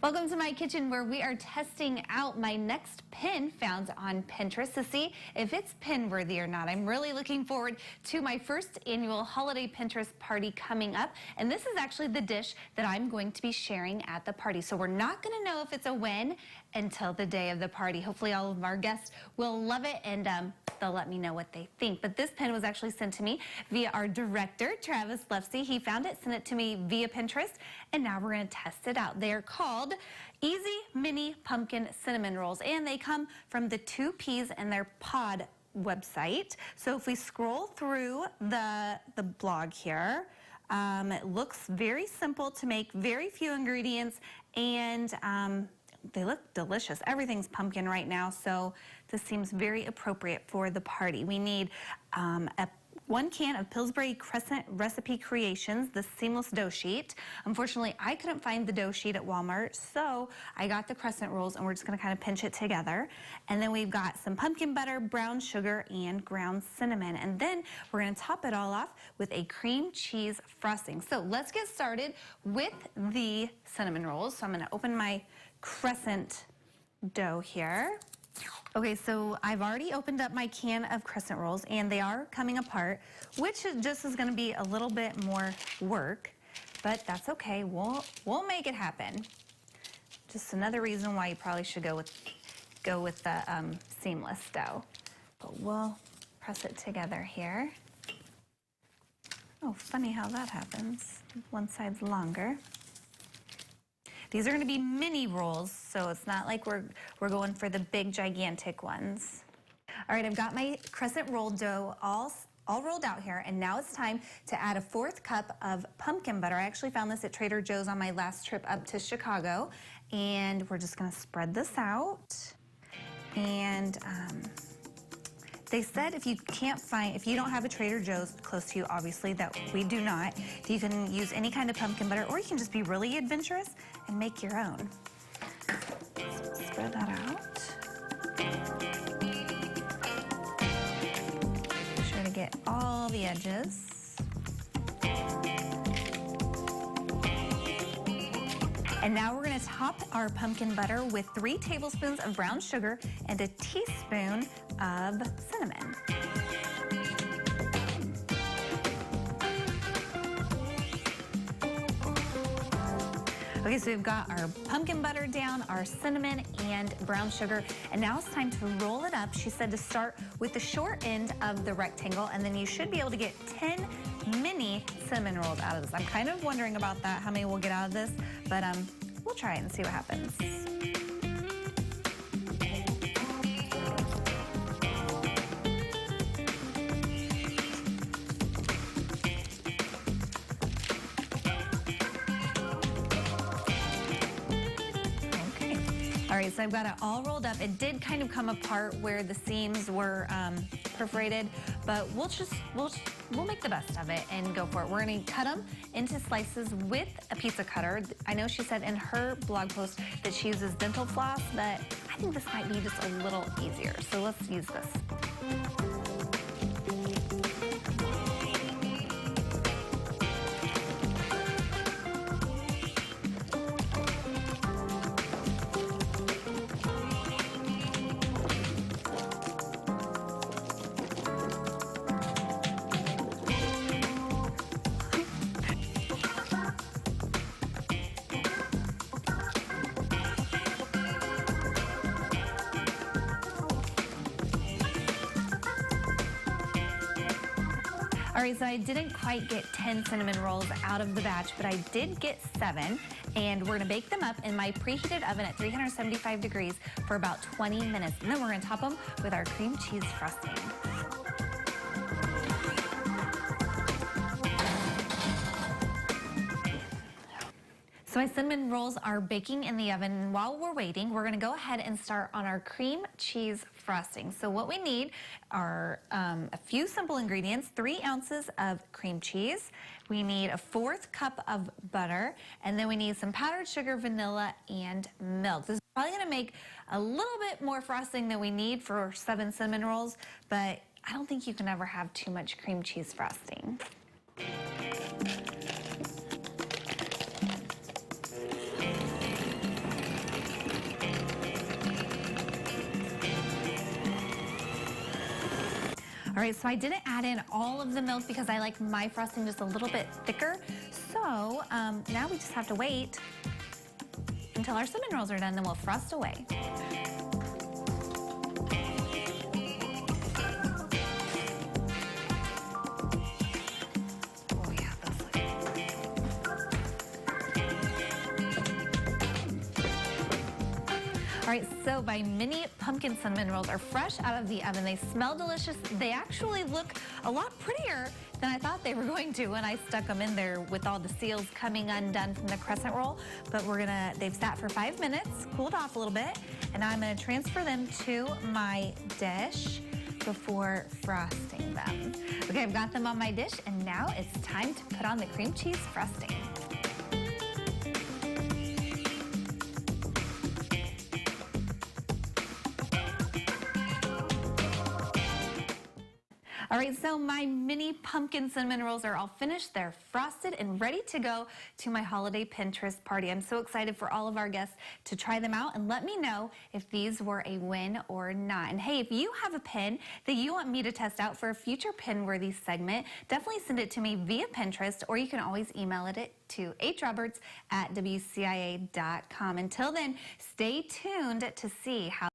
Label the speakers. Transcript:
Speaker 1: Welcome to my kitchen where we are testing out my next pin found on Pinterest to see if it's pin-worthy or not. I'm really looking forward to my first annual holiday Pinterest party coming up, and this is actually the dish that I'm going to be sharing at the party. So we're not going to know if it's a win until the day of the party. Hopefully all of our guests will love it, and they'll let me know what they think. But this pin was actually sent to me via our director, Travis Lefsey. He found it, sent it to me via Pinterest, and now we're going to test it out. They're called Easy Mini Pumpkin Cinnamon Rolls, and they come from the Two Peas and their Pod website. So if we scroll through the blog here, it looks very simple to make, very few ingredients, and they look delicious. Everything's pumpkin right now, so this seems very appropriate for the party. We need 1 can of Pillsbury Crescent Recipe Creations, the seamless dough sheet. Unfortunately, I couldn't find the dough sheet at Walmart, so I got the crescent rolls, and we're just going to kind of pinch it together. And then we've got some pumpkin butter, brown sugar, and ground cinnamon. And then we're going to top it all off with a cream cheese frosting. So let's get started with the cinnamon rolls. So I'm going to open my crescent dough here. Okay, so I've already opened up my can of crescent rolls, and they are coming apart, which just is going to be a little bit more work, but that's okay. We'll make it happen. Just another reason why you probably should go with the seamless dough. But we'll press it together here. Oh, funny how that happens. One side's longer. These are going to be mini rolls, so it's not like we're going for the big, gigantic ones. All right, I've got my crescent roll dough all rolled out here, and now it's time to add a 1/4 cup of pumpkin butter. I actually found this at Trader Joe's on my last trip up to Chicago, and we're just going to spread this out. And they said if you don't have a Trader Joe's close to you, obviously that we do not, you can use any kind of pumpkin butter, or you can just be really adventurous and make your own. So spread that out. Make sure to get all the edges. And now we're going to top our pumpkin butter with 3 tablespoons of brown sugar and a teaspoon of cinnamon. Okay, so we've got our pumpkin butter down, our cinnamon and brown sugar, and now it's time to roll it up. She said to start with the short end of the rectangle, and then you should be able to get 10 mini cinnamon rolls out of this. I'm kind of wondering about that, how many we'll get out of this, but we'll try it and see what happens. All right, so I've got it all rolled up. It did kind of come apart where the seams were perforated, but we'll make the best of it and go for it. We're going to cut them into slices with a pizza cutter. I know she said in her blog post that she uses dental floss, but I think this might be just a little easier. So let's use this. All right, so I didn't quite get 10 cinnamon rolls out of the batch, but I did get 7, and we're gonna bake them up in my preheated oven at 375 degrees for about 20 minutes. And then we're gonna top them with our cream cheese frosting. So my cinnamon rolls are baking in the oven, and while we're waiting, we're going to go ahead and start on our cream cheese frosting. So what we need are a few simple ingredients: 3 ounces of cream cheese, we need a 1/4 cup of butter, and then we need some powdered sugar, vanilla, and milk. This is probably going to make a little bit more frosting than we need for 7 cinnamon rolls, but I don't think you can ever have too much cream cheese frosting. All right, so I didn't add in all of the milk because I like my frosting just a little bit thicker. So now we just have to wait until our cinnamon rolls are done, then we'll frost away. Oh yeah, those look good. All right, so my mini pumpkin cinnamon rolls are fresh out of the oven. They smell delicious. They actually look a lot prettier than I thought they were going to when I stuck them in there with all the seals coming undone from the crescent roll. But they've sat for 5 minutes, cooled off a little bit, and I'm gonna transfer them to my dish before frosting them. Okay, I've got them on my dish, and now it's time to put on the cream cheese frosting. All right, so my mini pumpkin cinnamon rolls are all finished. They're frosted and ready to go to my holiday Pinterest party. I'm so excited for all of our guests to try them out, and let me know if these were a win or not. And hey, if you have a pin that you want me to test out for a future Pinworthy segment, definitely send it to me via Pinterest, or you can always email it to hroberts@wcia.com. Until then, stay tuned to see how